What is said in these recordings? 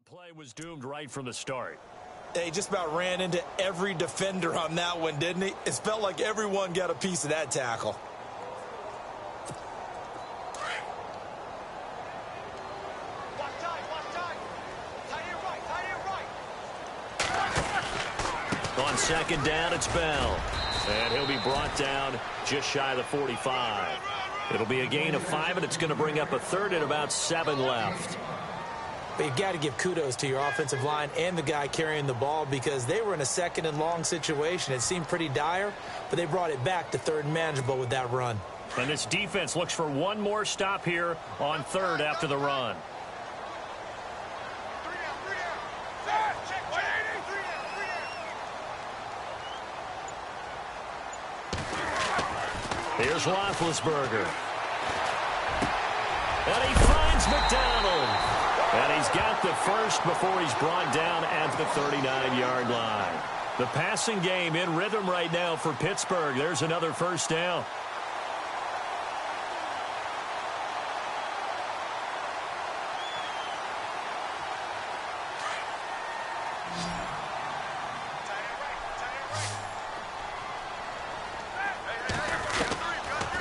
play was doomed right from the start. He just about ran into every defender on that one, didn't he? It felt like everyone got a piece of that tackle. On second down, it's Bell. And he'll be brought down just shy of the 45. It'll be a gain of 5, and it's going to bring up a third and about 7 left. But you've got to give kudos to your offensive line and the guy carrying the ball because they were in a second and long situation. It seemed pretty dire, but they brought it back to third and manageable with that run. And this defense looks for one more stop here on third after the run. Here's Roethlisberger. And he finds McDonald. And he's got the first before he's brought down at the 39-yard line. The passing game in rhythm right now for Pittsburgh. There's another first down.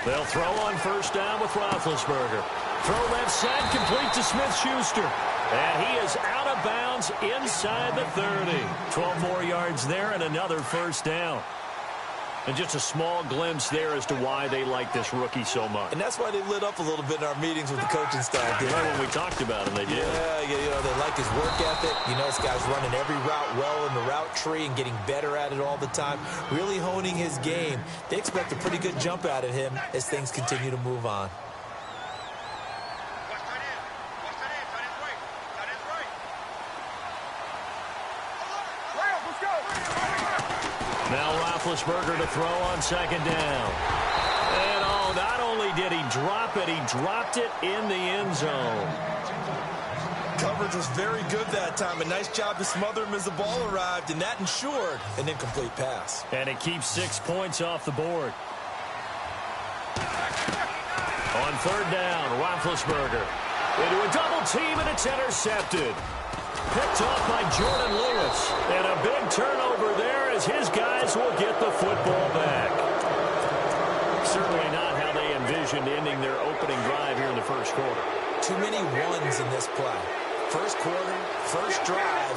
They'll throw on first down with Roethlisberger. Throw left side, complete to Smith-Schuster. And he is out of bounds inside the 30. 12 more yards there and another first down. And just a small glimpse there as to why they like this rookie so much. And that's why they lit up a little bit in our meetings with the coaching staff. Right when we talked about him, they did. Yeah, you know, they like his work ethic. You know, this guy's running every route well in the route tree and getting better at it all the time. Really honing his game. They expect a pretty good jump out of him as things continue to move on. Now Roethlisberger to throw on second down. And not only did he drop it, he dropped it in the end zone. Coverage was very good that time. A nice job to smother him as the ball arrived, and that ensured an incomplete pass. And it keeps 6 points off the board. On third down, Roethlisberger into a double team, and it's intercepted. Picked off by Jordan Lewis. And a big turnover there as his guys will get the football back. Certainly not how they envisioned ending their opening drive here in the first quarter. Too many ones in this play. First quarter, first drive,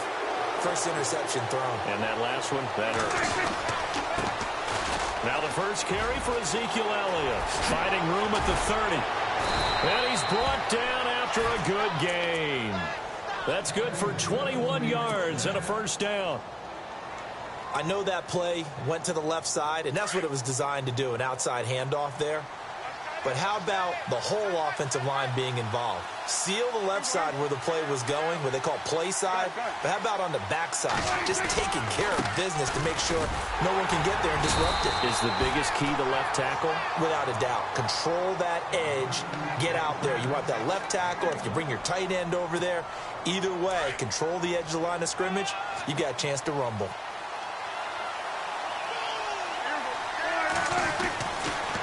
first interception thrown. And that last one, that hurts. Now the first carry for Ezekiel Elliott. Finding room at the 30. And he's brought down after a good gain. That's good for 21 yards and a first down. I know that play went to the left side, and that's what it was designed to do, an outside handoff there. But how about the whole offensive line being involved? Seal the left side where the play was going, what they call play side. But how about on the back side? Just taking care of business to make sure no one can get there and disrupt it. Is the biggest key the left tackle? Without a doubt. Control that edge. Get out there. You want that left tackle. If you bring your tight end over there, either way, control the edge of the line of scrimmage, you got a chance to rumble.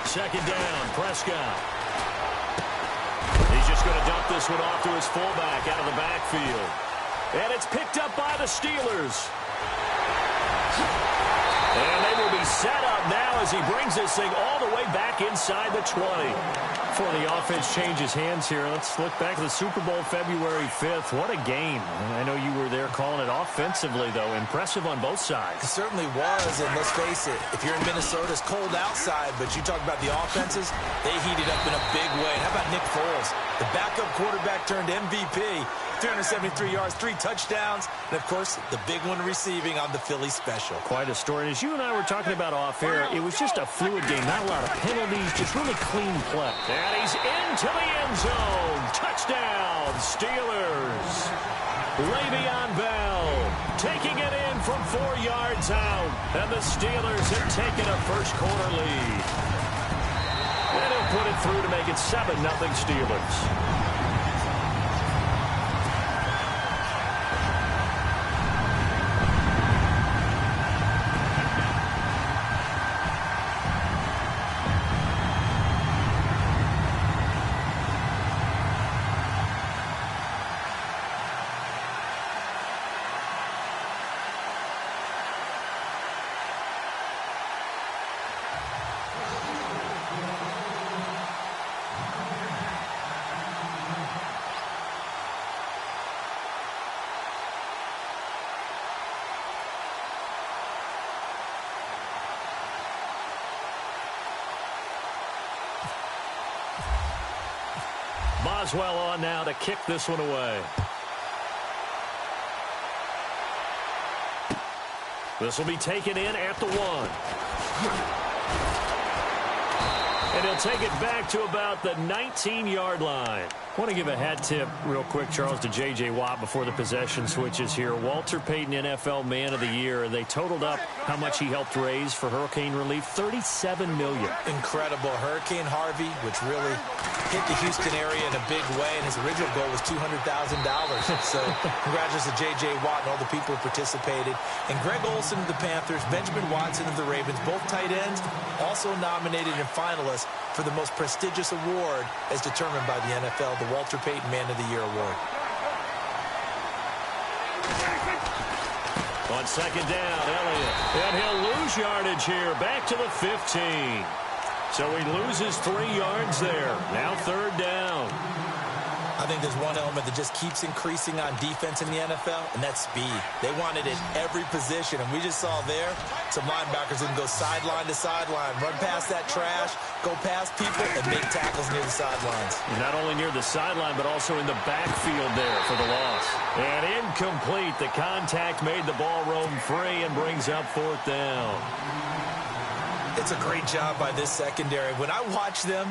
Second down, Prescott. He's just going to dump this one off to his fullback out of the backfield. And it's picked up by the Steelers. And they will be set up now as he brings this thing all the way back inside the 20. Before the offense changes hands here, let's look back to the Super Bowl February 5th. What a game. I know you were there calling it offensively, though. Impressive on both sides. It certainly was, and let's face it, if you're in Minnesota, it's cold outside, but you talk about the offenses, they heated up in a big way. And how about Nick Foles? The backup quarterback turned MVP, 373 yards, 3 touchdowns, and, of course, the big one receiving on the Philly special. Quite a story. As you and I were talking about off air, it was just a fluid game, not a lot of penalties, just really clean play. And he's into the end zone. Touchdown, Steelers. Le'Veon Bell taking it in from 4 yards out. And the Steelers have taken a first quarter lead. And he'll put it through to make it 7-0 Steelers. Boswell on now to kick this one away. This will be taken in at the 1. And he'll take it back to about the 19-yard line. I want to give a hat tip real quick, Charles, to J.J. Watt before the possession switches here. Walter Payton, NFL Man of the Year. They totaled up how much he helped raise for hurricane relief, $37 million. Incredible. Hurricane Harvey, which really hit the Houston area in a big way, and his original goal was $200,000. So congratulations to J.J. Watt and all the people who participated. And Greg Olsen of the Panthers, Benjamin Watson of the Ravens, both tight ends, also nominated and finalists for the most prestigious award as determined by the NFL, the Walter Payton Man of the Year Award. On second down, Elliott. And he'll lose yardage here, back to the 15. So he loses 3 yards there. Now third down. I think there's one element that just keeps increasing on defense in the NFL, and that's speed. They want it in every position, and we just saw there some linebackers that can go sideline to sideline, run past that trash, go past people, and make tackles near the sidelines. Not only near the sideline, but also in the backfield there for the loss. And incomplete. The contact made the ball roam free and brings up fourth down. It's a great job by this secondary. When I watch them,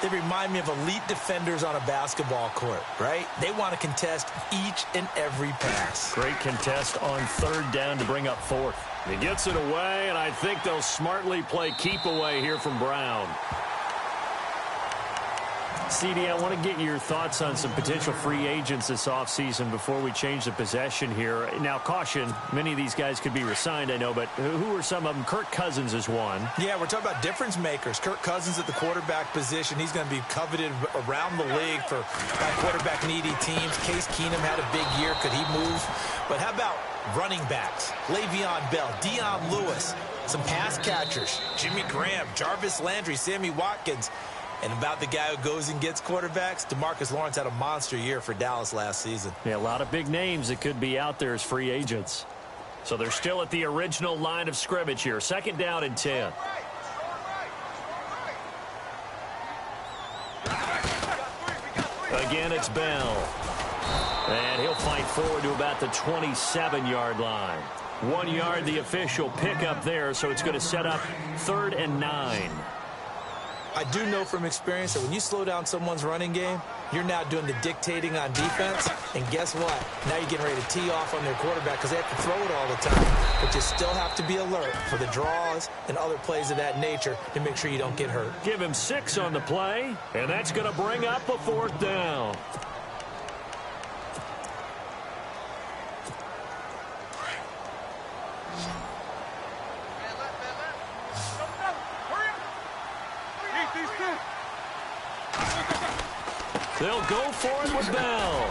they remind me of elite defenders on a basketball court, right? They want to contest each and every pass. Great contest on third down to bring up fourth. He gets it away, and I think they'll smartly play keep away here from Brown. CD, I want to get your thoughts on some potential free agents this offseason before we change the possession here. Now, caution, many of these guys could be re-signed, I know, but who are some of them? Kirk Cousins is one. Yeah, we're talking about difference makers. Kirk Cousins at the quarterback position. He's going to be coveted around the league for quarterback-needy teams. Case Keenum had a big year. Could he move? But how about running backs? Le'Veon Bell, Dion Lewis, some pass catchers, Jimmy Graham, Jarvis Landry, Sammy Watkins. And about the guy who goes and gets quarterbacks, DeMarcus Lawrence had a monster year for Dallas last season. Yeah, a lot of big names that could be out there as free agents. So they're still at the original line of scrimmage here. Second down and 10. Again, it's Bell. And he'll fight forward to about the 27-yard line. 1 yard, the official pickup there, so it's going to set up 3rd and 9. I do know from experience that when you slow down someone's running game, you're now doing the dictating on defense. And guess what? Now you're getting ready to tee off on their quarterback because they have to throw it all the time. But you still have to be alert for the draws and other plays of that nature to make sure you don't get hurt. Give him 6 on the play, and that's going to bring up a 4th down. They'll go for it with Bell.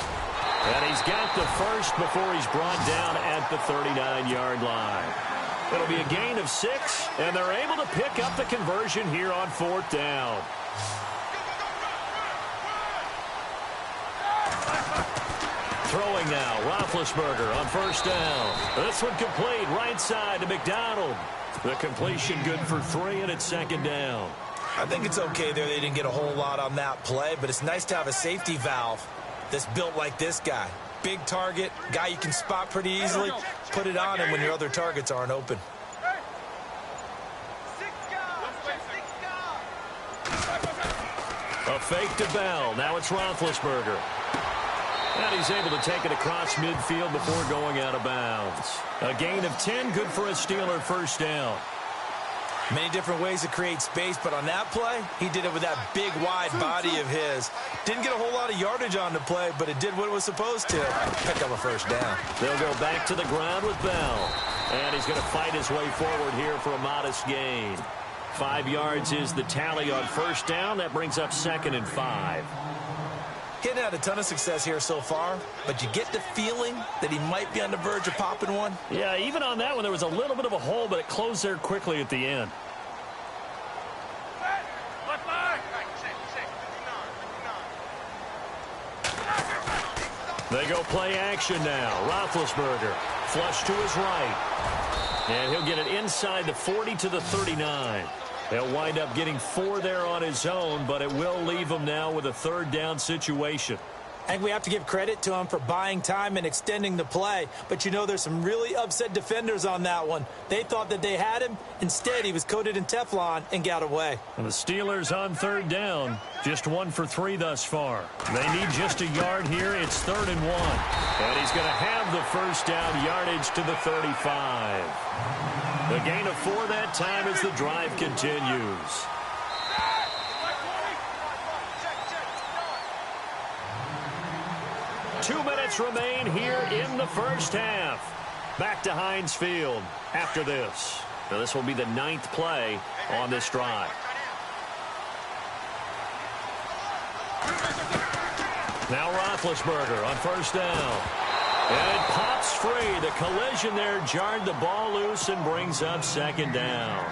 And he's got the first before he's brought down at the 39-yard line. It'll be a gain of 6, and they're able to pick up the conversion here on 4th down. Throwing now, Roethlisberger on 1st down. This one complete, right side to McDonald. The completion good for 3, and it's 2nd down. I think it's okay there. They didn't get a whole lot on that play, but it's nice to have a safety valve that's built like this guy. Big target, guy you can spot pretty easily. Put it on him when your other targets aren't open. A fake to Bell. Now it's Roethlisberger. And he's able to take it across midfield before going out of bounds. A gain of 10, good for a Steeler 1st down. Many different ways to create space, but on that play, he did it with that big, wide body of his. Didn't get a whole lot of yardage on the play, but it did what it was supposed to. Pick up a 1st down. They'll go back to the ground with Bell. And he's going to fight his way forward here for a modest gain. 5 yards is the tally on 1st down. That brings up 2nd and 5. He hadn't had a ton of success here so far, but you get the feeling that he might be on the verge of popping one. Yeah, even on that one, there was a little bit of a hole, but it closed there quickly at the end. They go play action now. Roethlisberger, flush to his right. And he'll get it inside the 40 to the 39. He'll wind up getting 4 there on his own, but it will leave him now with a 3rd down situation. I think we have to give credit to him for buying time and extending the play. But, you know, there's some really upset defenders on that one. They thought that they had him. Instead, he was coated in Teflon and got away. And the Steelers on 3rd down. Just 1 for 3 thus far. They need just a yard here. It's 3rd and 1. And he's going to have the 1st down yardage to the 35. The gain of 4 that time as the drive continues. Two minutes remain here in the first half. Back to Heinz Field after this. Now this will be the 9th play on this drive. Now Roethlisberger on 1st down. And it pops free. The collision there jarred the ball loose and brings up 2nd down.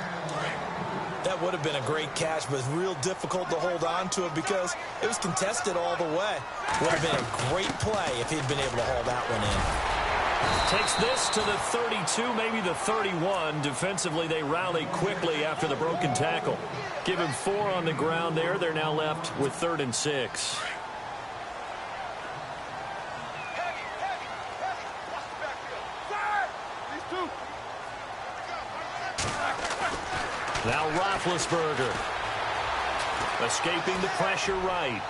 That would have been a great catch, but it's real difficult to hold on to it because it was contested all the way. Would have been a great play if he'd been able to haul that one in. Takes this to the 32, maybe the 31. Defensively, they rally quickly after the broken tackle. Give him 4 on the ground there. They're now left with 3rd and 6. Now Roethlisberger escaping the pressure right.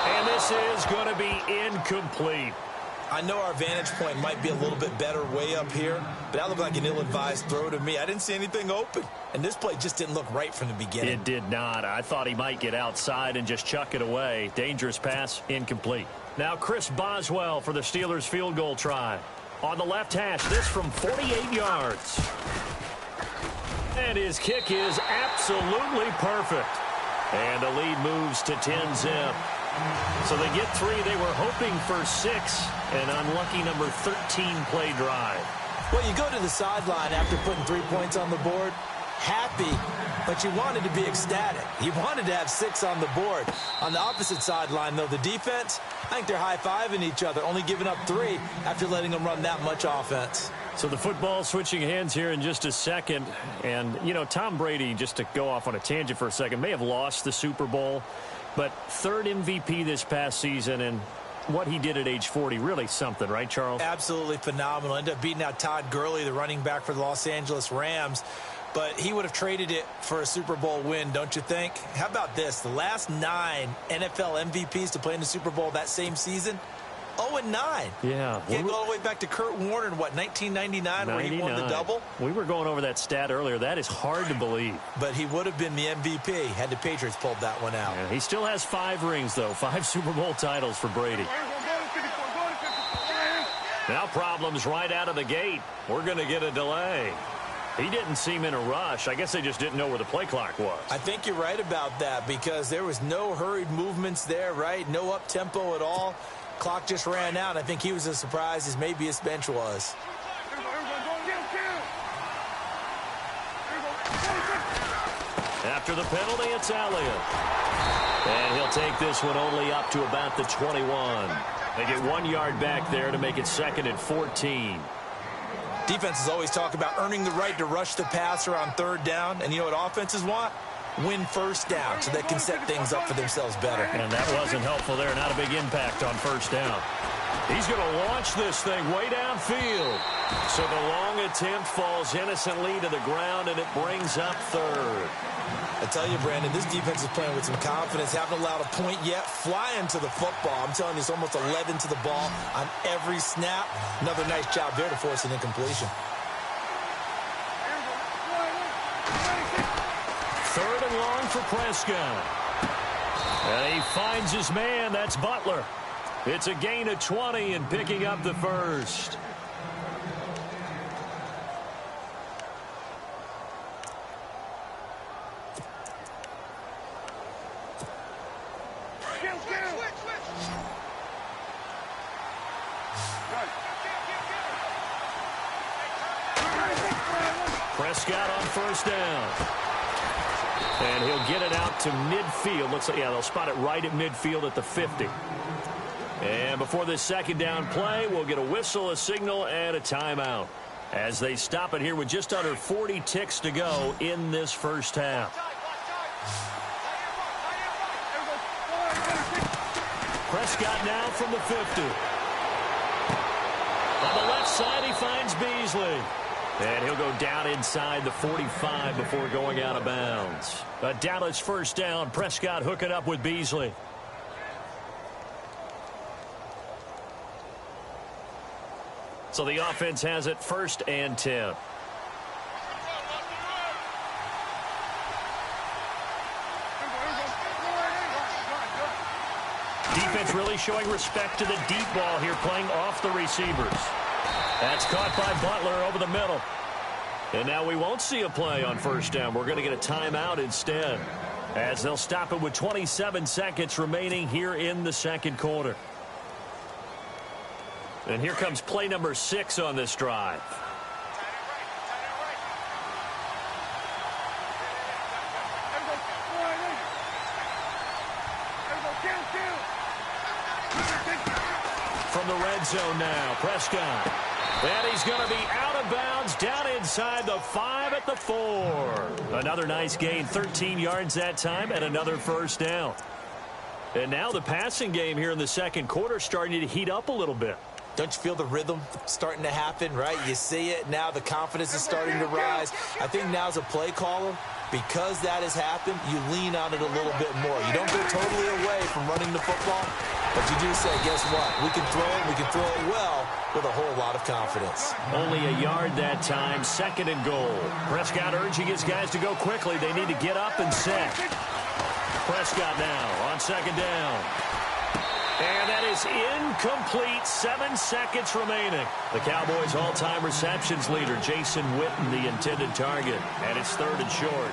And this is going to be incomplete. I know our vantage point might be a little bit better way up here, but that looked like an ill-advised throw to me. I didn't see anything open, and this play just didn't look right from the beginning. It did not. I thought he might get outside and just chuck it away. Dangerous pass, incomplete. Now Chris Boswell for the Steelers field goal try. On the left hash, this from 48 yards. And his kick is absolutely perfect. And the lead moves to 10-zip. So they get 3. They were hoping for 6. An unlucky number 13 play drive. Well, you go to the sideline after putting 3 points on the board, happy, but you wanted to be ecstatic. You wanted to have 6 on the board. On the opposite sideline, though, the defense, I think they're high-fiving each other, only giving up 3 after letting them run that much offense. So the football switching hands here in just a second. And, you know, Tom Brady, just to go off on a tangent for a second, may have lost the Super Bowl, but 3rd MVP this past season, and what he did at age 40, really something, right, Charles? Absolutely phenomenal. Ended up beating out Todd Gurley, the running back for the Los Angeles Rams. But he would have traded it for a Super Bowl win, don't you think? How about this? The last 9 NFL MVPs to play in the Super Bowl that same season, 0-9. Yeah. Can't go all the way back to Kurt Warner in, what, 1999 where he won the double? We were going over that stat earlier. That is hard to believe. But he would have been the MVP had the Patriots pulled that one out. Yeah, he still has 5 rings, though. 5 Super Bowl titles for Brady. Now problems right out of the gate. We're going to get a delay. He didn't seem in a rush. I guess they just didn't know where the play clock was. I think you're right about that because there was no hurried movements there, right? No up-tempo at all. Clock just ran out. I think he was as surprised as maybe his bench was. After the penalty, it's Elliott. And he'll take this one only up to about the 21. They get 1 yard back there to make it 2nd and 14. Defenses always talk about earning the right to rush the passer on 3rd down. And you know what offenses want? Win 1st down so they can set things up for themselves better. And that wasn't helpful there. Not a big impact on 1st down. He's going to launch this thing way downfield. So the long attempt falls innocently to the ground, and it brings up 3rd. I tell you, Brandon, this defense is playing with some confidence. Haven't allowed a point yet. Flying to the football. I'm telling you, it's almost 11 to the ball on every snap. Another nice job there to force an incompletion. 3rd and long for Prescott. And he finds his man. That's Butler. It's a gain of 20 and picking up the 1st. Prescott on 1st down. And he'll get it out to midfield. Looks like, yeah, they'll spot it right at midfield at the 50. And before this 2nd down play, we'll get a whistle, a signal, and a timeout. as they stop it here with just under 40 ticks to go in this first half. Prescott now from the 50. On the left side, he finds Beasley. And he'll go down inside the 45 before going out of bounds. A Dallas first down. Prescott hooking up with Beasley. So the offense has it 1st and 10. Defense really showing respect to the deep ball here, playing off the receivers. That's caught by Butler over the middle. And now we won't see a play on 1st down. We're going to get a timeout instead, as they'll stop it with 27 seconds remaining here in the 2nd quarter. And here comes play number 6 on this drive. From the red zone now, Prescott. And he's going to be out of bounds down inside the 5 at the 4. Another nice gain, 13 yards that time, and another 1st down. And now the passing game here in the 2nd quarter starting to heat up a little bit. Don't you feel the rhythm starting to happen, right? You see it now. The confidence is starting to rise. I think now as a play caller, because that has happened, you lean on it a little bit more. You don't go totally away from running the football, but you do say, guess what? We can throw it. We can throw it well with a whole lot of confidence. Only a yard that time, 2nd and goal. Prescott urging his guys to go quickly. They need to get up and set. Prescott now on 2nd down. And that is incomplete. 7 seconds remaining. The Cowboys' all-time receptions leader, Jason Witten, the intended target. And it's 3rd and short.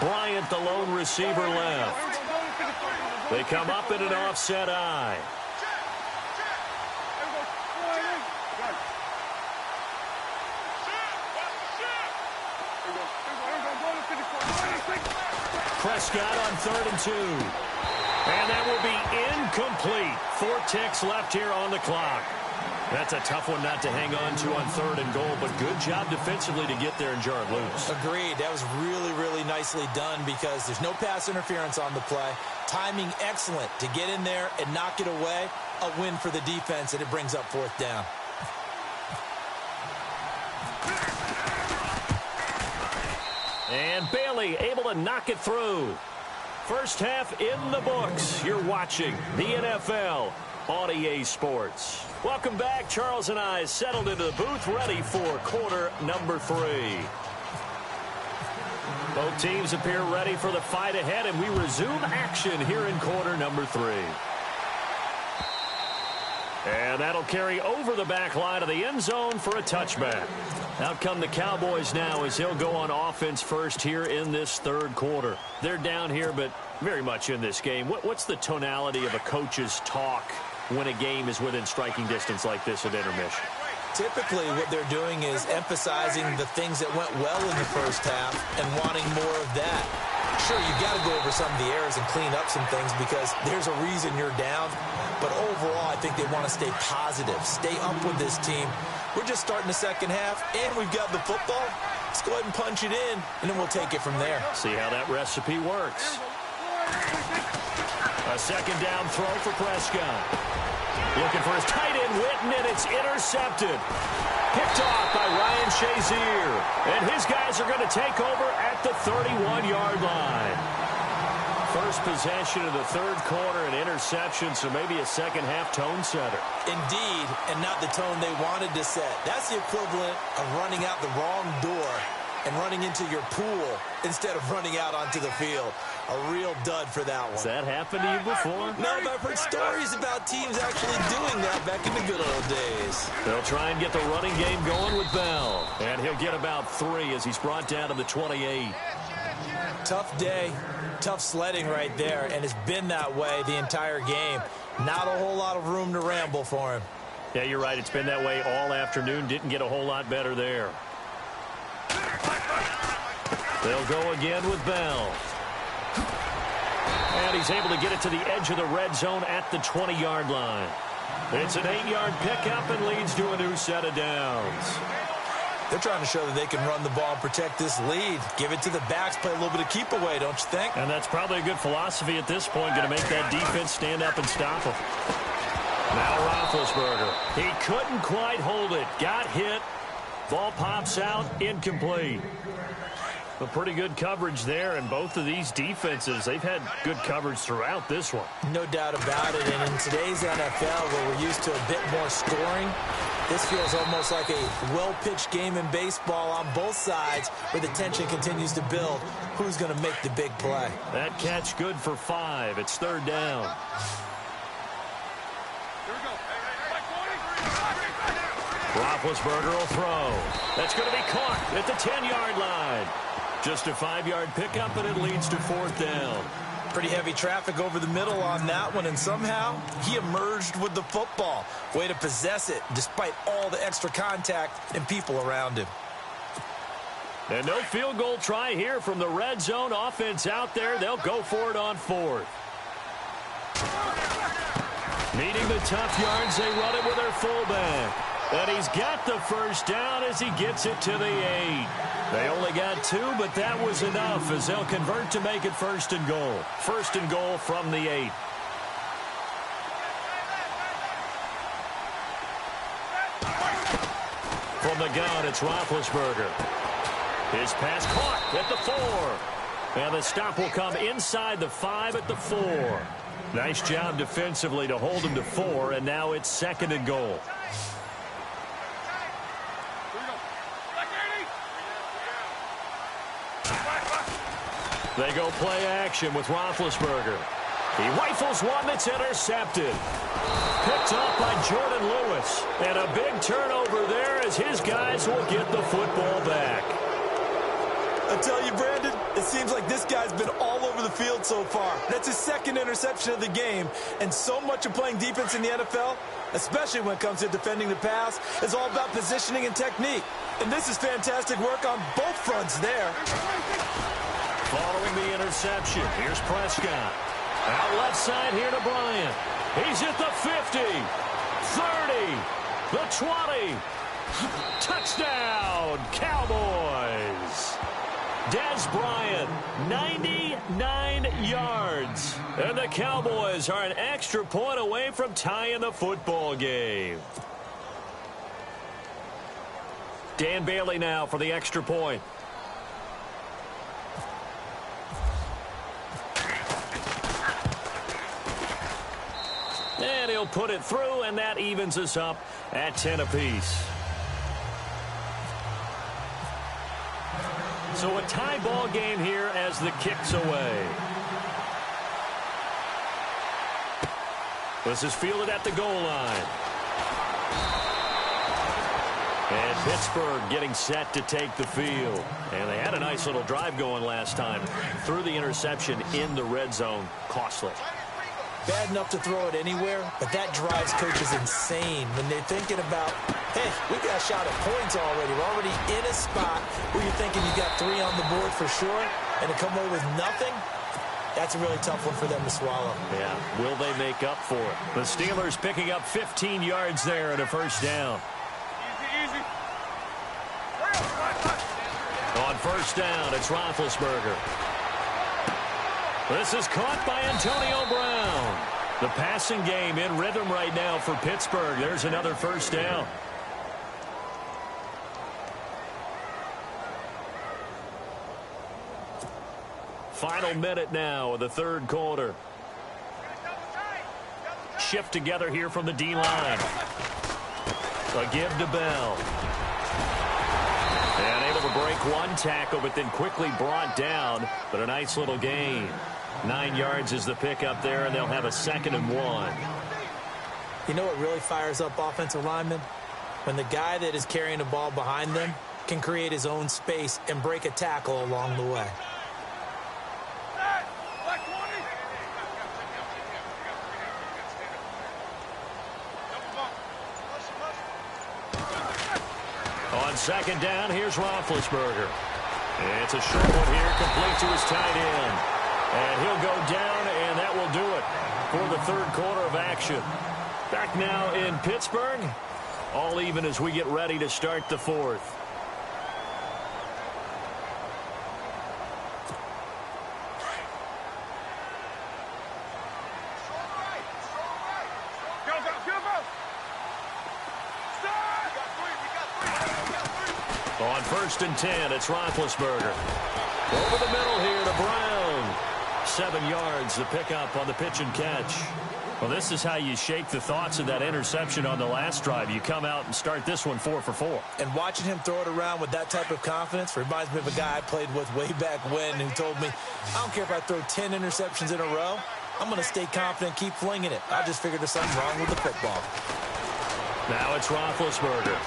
Bryant, the lone receiver, left. They come up in an offset eye. Prescott on 3rd and 2. And that will be incomplete. 4 ticks left here on the clock. That's a tough one not to hang on to on 3rd and goal, but good job defensively to get there and jar it loose. Agreed. That was really, really nicely done because there's no pass interference on the play. Timing excellent to get in there and knock it away. A win for the defense, and it brings up 4th down. And Bailey able to knock it through. First half in the books. You're watching the NFL on EA Sports. Welcome back. Charles and I settled into the booth, ready for quarter number 3. Both teams appear ready for the fight ahead, and we resume action here in quarter number 3. And that'll carry over the back line of the end zone for a touchback. Out come the Cowboys now as they'll go on offense first here in this 3rd quarter. They're down here, but very much in this game. What's the tonality of a coach's talk when a game is within striking distance like this at intermission? Typically, what they're doing is emphasizing the things that went well in the first half and wanting more of that. Sure, you've got to go over some of the errors and clean up some things because there's a reason you're down. But overall, I think they want to stay positive, stay up with this team. We're just starting the second half, and we've got the football. Let's go ahead and punch it in, and then we'll take it from there. See how that recipe works. A 2nd down throw for Prescott. Looking for his tight end, Witten, and it's intercepted. Picked off by Ryan Shazier. And his guys are going to take over at the 31-yard line. First possession of the 3rd quarter, an interception, so maybe a second-half tone setter. Indeed, and not the tone they wanted to set. That's the equivalent of running out the wrong door and running into your pool instead of running out onto the field. A real dud for that one. Has that happened to you before? No, but I've heard stories about teams actually doing that back in the good old days. They'll try and get the running game going with Bell. And he'll get about 3 as he's brought down to the 28. Tough day, tough sledding right there, and it's been that way the entire game. Not a whole lot of room to ramble for him. Yeah, you're right. It's been that way all afternoon. Didn't get a whole lot better there. They'll go again with Bell. And he's able to get it to the edge of the red zone at the 20-yard line. It's an 8-yard pickup and leads to a new set of downs. They're trying to show that they can run the ball and protect this lead. Give it to the backs, play a little bit of keep away, don't you think? And that's probably a good philosophy at this point, going to make that defense stand up and stop them. Now Roethlisberger. He couldn't quite hold it. Got hit. Ball pops out, incomplete. A pretty good coverage there, and both of these defenses, they've had good coverage throughout this one. No doubt about it, and in today's NFL, where we're used to a bit more scoring, this feels almost like a well-pitched game in baseball on both sides, where the tension continues to build. Who's going to make the big play? That catch good for 5. It's 3rd down. Roethlisberger will throw. That's going to be caught at the 10-yard line. Just a 5-yard pickup, and it leads to 4th down. Pretty heavy traffic over the middle on that one, and somehow he emerged with the football. Way to possess it, despite all the extra contact and people around him. And no field goal try here from the red zone. Offense out there. They'll go for it on 4th. Needing the tough yards, they run it with their fullback. And he's got the 1st down as he gets it to the 8. They only got 2, but that was enough as they'll convert to make it 1st and goal. 1st and goal from the 8. From the gun, it's Roethlisberger. His pass caught at the 4. And the stop will come inside the 5 at the 4. Nice job defensively to hold him to 4, and now it's 2nd and goal. They go play action with Roethlisberger. He rifles one that's intercepted. Picked up by Jordan Lewis. And a big turnover there as his guys will get the football back. I tell you, Brandon, it seems like this guy's been all over the field so far. That's his 2nd interception of the game. And so much of playing defense in the NFL, especially when it comes to defending the pass, is all about positioning and technique. And this is fantastic work on both fronts there. Following the interception, here's Prescott. Out left side here to Bryant. He's at the 50, 30, the 20. Touchdown, Cowboys. Dez Bryant, 99 yards. And the Cowboys are an extra point away from tying the football game. Dan Bailey now for the extra point. And he'll put it through, and that evens us up at 10 apiece. So a tie ball game here as the kick's away. This is fielded at the goal line. And Pittsburgh getting set to take the field. And they had a nice little drive going last time. Threw the interception in the red zone. Costly. Bad enough to throw it anywhere, but that drives coaches insane when they're thinking about, hey, we got a shot at points already. We're already in a spot where you're thinking you got 3 on the board for sure, and to come away with nothing, that's a really tough one for them to swallow. Yeah, will they make up for it? The Steelers picking up 15 yards there and a 1st down. Easy. On 1st down, it's Roethlisberger. This is caught by Antonio Brown. The passing game in rhythm right now for Pittsburgh. There's another 1st down. Final minute now of the 3rd quarter. Shift together here from the D-line. A give to Bell. And able to break one tackle, but then quickly brought down. But a nice little gain. 9 yards is the pickup there, and they'll have a 2nd and 1. You know what really fires up offensive linemen? When the guy that is carrying the ball behind them can create his own space and break a tackle along the way. On 2nd down, here's Roethlisberger. It's a short one here, complete to his tight end. And he'll go down, and that will do it for the third quarter of action. Back now in Pittsburgh, all even as we get ready to start the fourth. On 1st and 10, it's Roethlisberger. Over the middle here to Brown. 7 yards, the pickup on the pitch and catch. Well, this is how you shake the thoughts of that interception on the last drive. You come out and start this one 4 for 4. And watching him throw it around with that type of confidence reminds me of a guy I played with way back when who told me, I don't care if I throw 10 interceptions in a row. I'm going to stay confident, keep flinging it. I just figured there's something wrong with the football. Now it's Roethlisberger.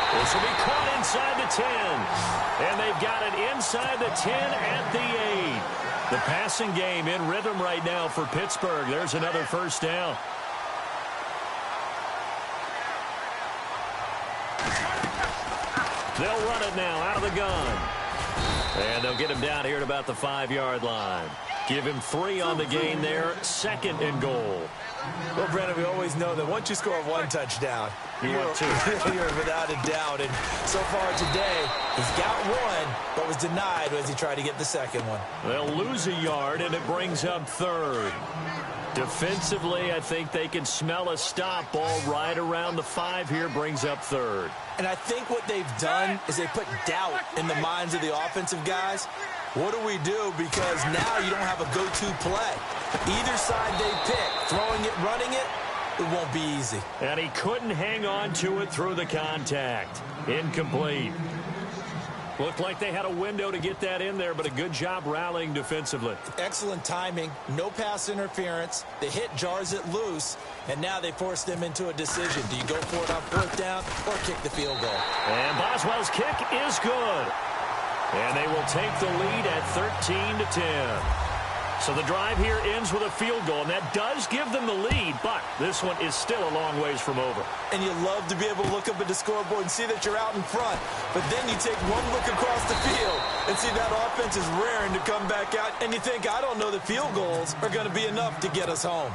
This will be caught inside the 10. And they've got it inside the 10 at the 8. The passing game in rhythm right now for Pittsburgh. There's another first down. They'll run it now out of the gun. And they'll get him down here at about the 5-yard line. Give him 3 on the gain there. 2nd and goal. Well, Brandon, we always know that once you score 1 touchdown, you're without a doubt. And so far today, he's got 1, but was denied as he tried to get the 2nd one. They'll lose a yard, and it brings up 3rd. Defensively, I think they can smell a stop. Ball right around the 5 here, brings up 3rd. And I think what they've done is they put doubt in the minds of the offensive guys. What do we do? Because now you don't have a go-to play. Either side they pick, throwing it, running it, it won't be easy. And he couldn't hang on to it through the contact. Incomplete. Looked like they had a window to get that in there, but a good job rallying defensively. Excellent timing, no pass interference. The hit jars it loose, and now they force them into a decision. Do you go for it on 4th down or kick the field goal? And Boswell's kick is good. And they will take the lead at 13-10. So the drive here ends with a field goal, and that does give them the lead, but this one is still a long ways from over. And you love to be able to look up at the scoreboard and see that you're out in front, but then you take one look across the field and see that offense is raring to come back out, and you think, I don't know that field goals are going to be enough to get us home.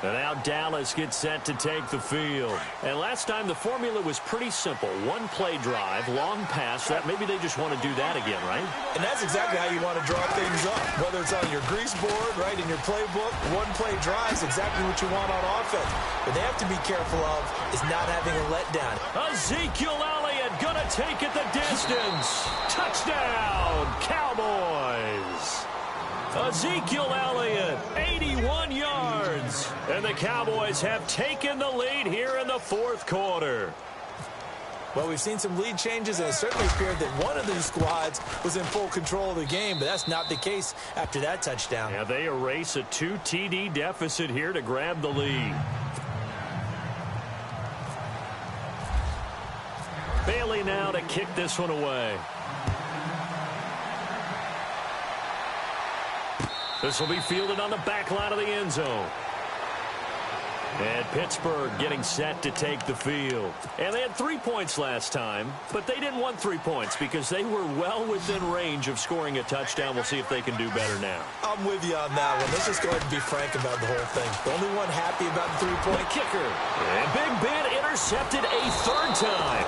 And now Dallas gets set to take the field. And last time the formula was pretty simple. 1-play drive, long pass. That maybe they just want to do that again, right? And that's exactly how you want to draw things up. Whether it's on your grease board, right, in your playbook, 1-play drive is exactly what you want on offense. What they have to be careful of is not having a letdown. Ezekiel Elliott going to take it the distance. Touchdown, Cowboys. Ezekiel Elliott, 81 yards. And the Cowboys have taken the lead here in the 4th quarter. Well, we've seen some lead changes, and it certainly appeared that one of these squads was in full control of the game, but that's not the case after that touchdown. Yeah, they erase a 2 TD deficit here to grab the lead. Bailey now to kick this one away. This will be fielded on the back line of the end zone. And Pittsburgh getting set to take the field. And they had 3 points last time, but they didn't want 3 points because they were well within range of scoring a touchdown. We'll see if they can do better now. I'm with you on that one. Let's just go ahead and be frank about the whole thing. The only one happy about the 3-point kicker. And Big Ben intercepted a 3rd time.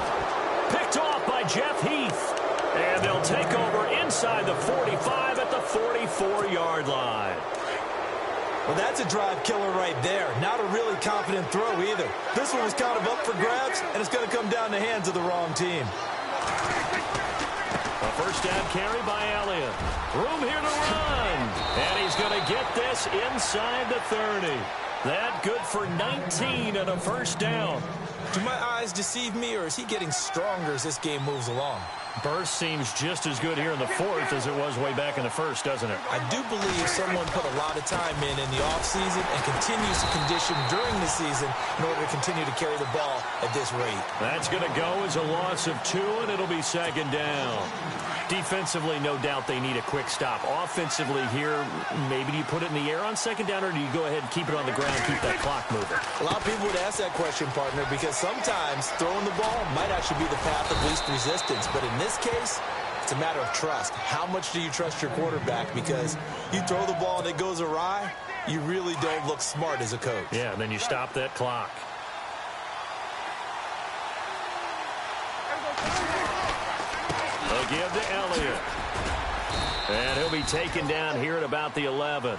Picked off by Jeff Heath. And they'll take over inside the 45 at the 44-yard line. Well, that's a drive killer right there. Not a really confident throw either. This one was kind of up for grabs, and it's going to come down the hands of the wrong team. A first down carry by Elliott. Room here to run. And he's going to get this inside the 30. That good for 19 and a first down. Do my eyes deceive me, or is he getting stronger as this game moves along? Burst seems just as good here in the 4th as it was way back in the 1st, doesn't it? I do believe someone put a lot of time in the offseason and continues to condition during the season in order to continue to carry the ball at this rate. That's going to go as a loss of 2, and it'll be 2nd down. Defensively, no doubt they need a quick stop. Offensively here, maybe do you put it in the air on 2nd down, or do you go ahead and keep it on the ground, keep that clock moving? A lot of people would ask that question, partner, because sometimes throwing the ball might actually be the path of least resistance. But in this case, It's a matter of trust. How much do you trust your quarterback? Because you throw the ball and it goes awry, you really don't look smart as a coach. Yeah, and then you stop that clock. They'll give to Elliott. And he'll be taken down here at about the 11.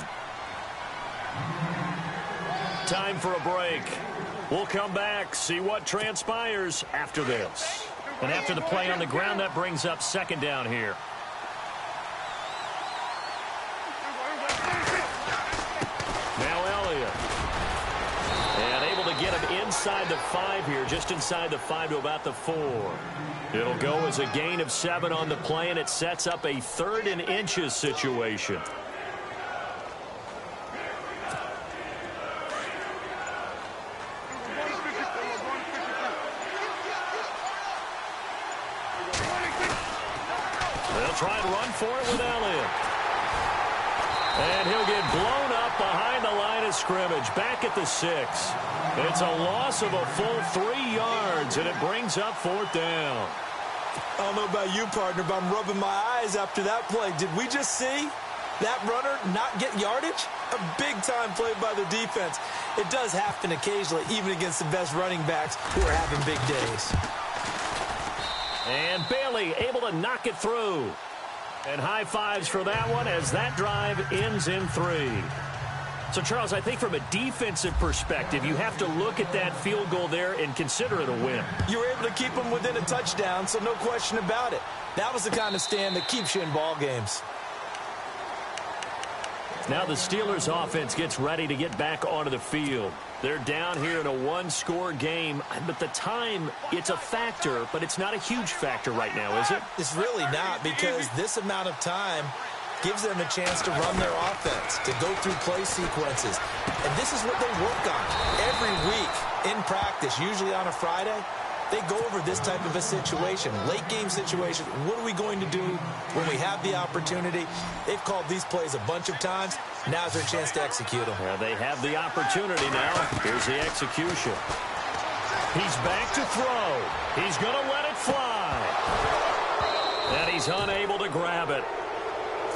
Time for a break. We'll come back, see what transpires after this. And after the play on the ground, that brings up second down here. Now Elliott. And able to get him inside the 5 here, just inside the 5 to about the 4. It'll go as a gain of 7 on the play, and it sets up a 3rd and inches situation. They'll try and run for it with Elliott. And he'll get blown up behind the line of scrimmage, back at the 6. It's a loss of a full 3 yards, and it brings up 4th down. I don't know about you, partner, but I'm rubbing my eyes after that play. Did we just see that runner not get yardage? A big-time play by the defense. It does happen occasionally, even against the best running backs who are having big days. And Bailey able to knock it through. And high fives for that one as that drive ends in 3. So, Charles, I think from a defensive perspective, you have to look at that field goal there and consider it a win. You were able to keep them within a touchdown, so no question about it. That was the kind of stand that keeps you in ball games. Now the Steelers offense gets ready to get back onto the field. They're down here in a 1-score game, but the time, it's a factor, but it's not a huge factor right now, is it? It's really not, because this amount of time gives them a chance to run their offense, to go through play sequences. And this is what they work on every week in practice, usually on a Friday. They go over this type of a situation, late game situation. What are we going to do when we have the opportunity? They've called these plays a bunch of times. Now's their chance to execute them. Well, they have the opportunity now. Here's the execution. He's back to throw. He's going to let it fly. And he's unable to grab it.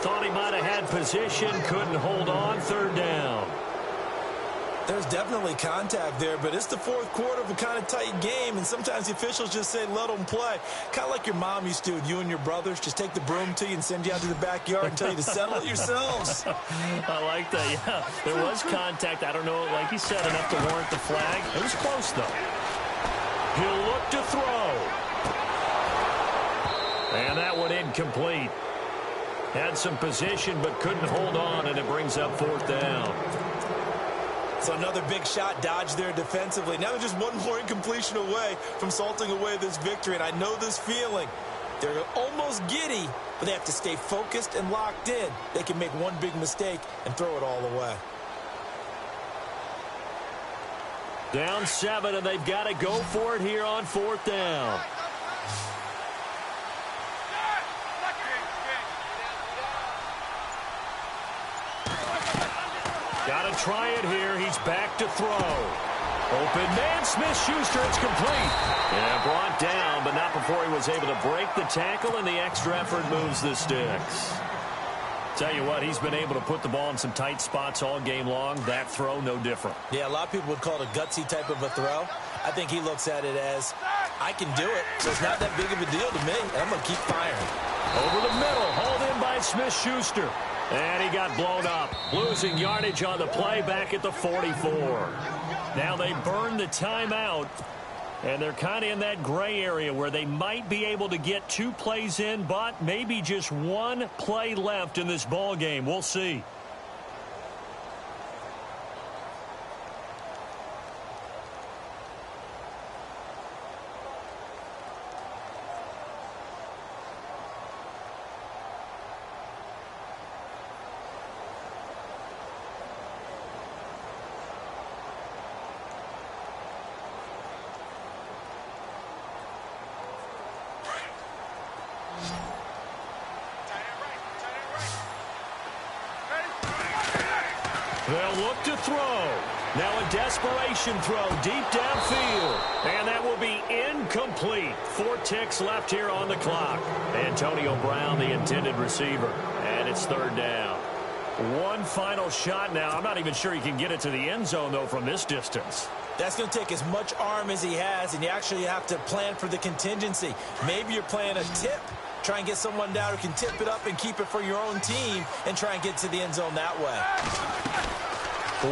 Thought he might have had position, couldn't hold on, 3rd down. There's definitely contact there, but it's the 4th quarter of a kind of tight game, and sometimes the officials just say, let them play. Kind of like your mom used to with you and your brothers. Just take the broom to you and send you out to the backyard and tell you to settle it yourselves. I like that, yeah. There was contact. I don't know, like you said, enough to warrant the flag. It was close, though. He'll look to throw. And that one incomplete. Had some position, but couldn't hold on, and it brings up 4th down. So another big shot dodged there defensively. Now they're just one more incompletion away from salting away this victory. And I know this feeling. They're almost giddy, but they have to stay focused and locked in. They can make one big mistake and throw it all away. Down 7, and they've got to go for it here on 4th down. Got to try it here. He's back to throw. Open man, Smith-Schuster. It's complete. And brought down, but not before he was able to break the tackle, and the extra effort moves the sticks. Tell you what, he's been able to put the ball in some tight spots all game long. That throw, no different. Yeah, a lot of people would call it a gutsy type of a throw. I think he looks at it as, I can do it, so it's not that big of a deal to me. I'm going to keep firing. Over the middle, hauled in by Smith-Schuster. And he got blown up, losing yardage on the play back at the 44. Now they burn the timeout, and they're kind of in that gray area where they might be able to get 2 plays in, but maybe just 1 play left in this ball game. We'll see. They'll look to throw. Now a desperation throw deep downfield. And that will be incomplete. 4 ticks left here on the clock. Antonio Brown, the intended receiver. And it's 3rd down. One final shot now. I'm not even sure he can get it to the end zone, though, from this distance. That's going to take as much arm as he has, and you actually have to plan for the contingency. Maybe you're playing a tip. Try and get someone down who can tip it up and keep it for your own team and try and get to the end zone that way.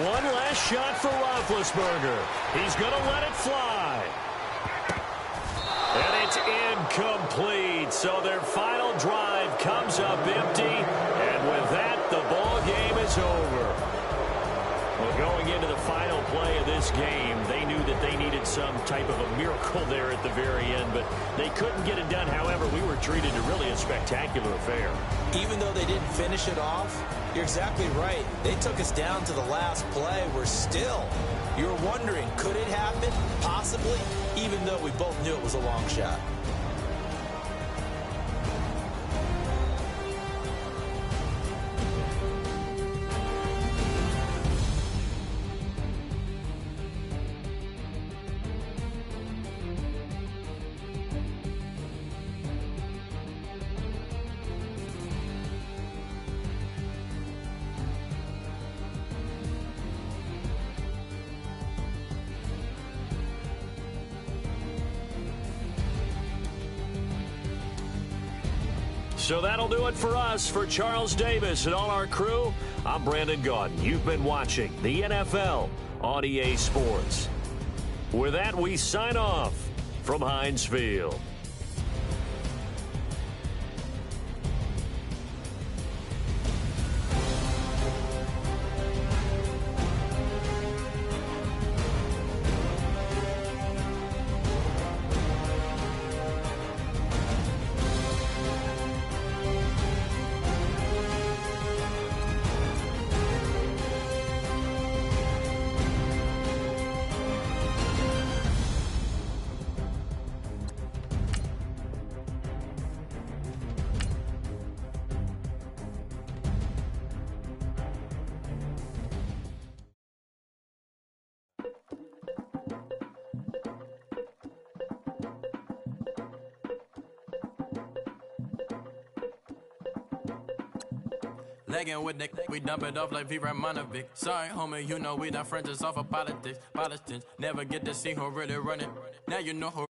One last shot for Roethlisberger. He's going to let it fly. And it's incomplete. So their final drive comes up empty. And with that, the ball game is over. Well, going into the final play of this game, they knew that they needed some type of a miracle there at the very end, but they couldn't get it done. However, we were treated to really a spectacular affair. Even though they didn't finish it off, you're exactly right. They took us down to the last play. You're wondering, could it happen? Possibly, even though we both knew it was a long shot. So that'll do it for us. For Charles Davis and all our crew, I'm Brandon Gaudin. You've been watching the NFL on EA Sports. With that, we sign off from Heinz Field. Legging with Nick, we dump it off like V. Ramonovic. Sorry, homie, you know we not friends, it's off of politics. Politicians never get to see who really running. Now you know who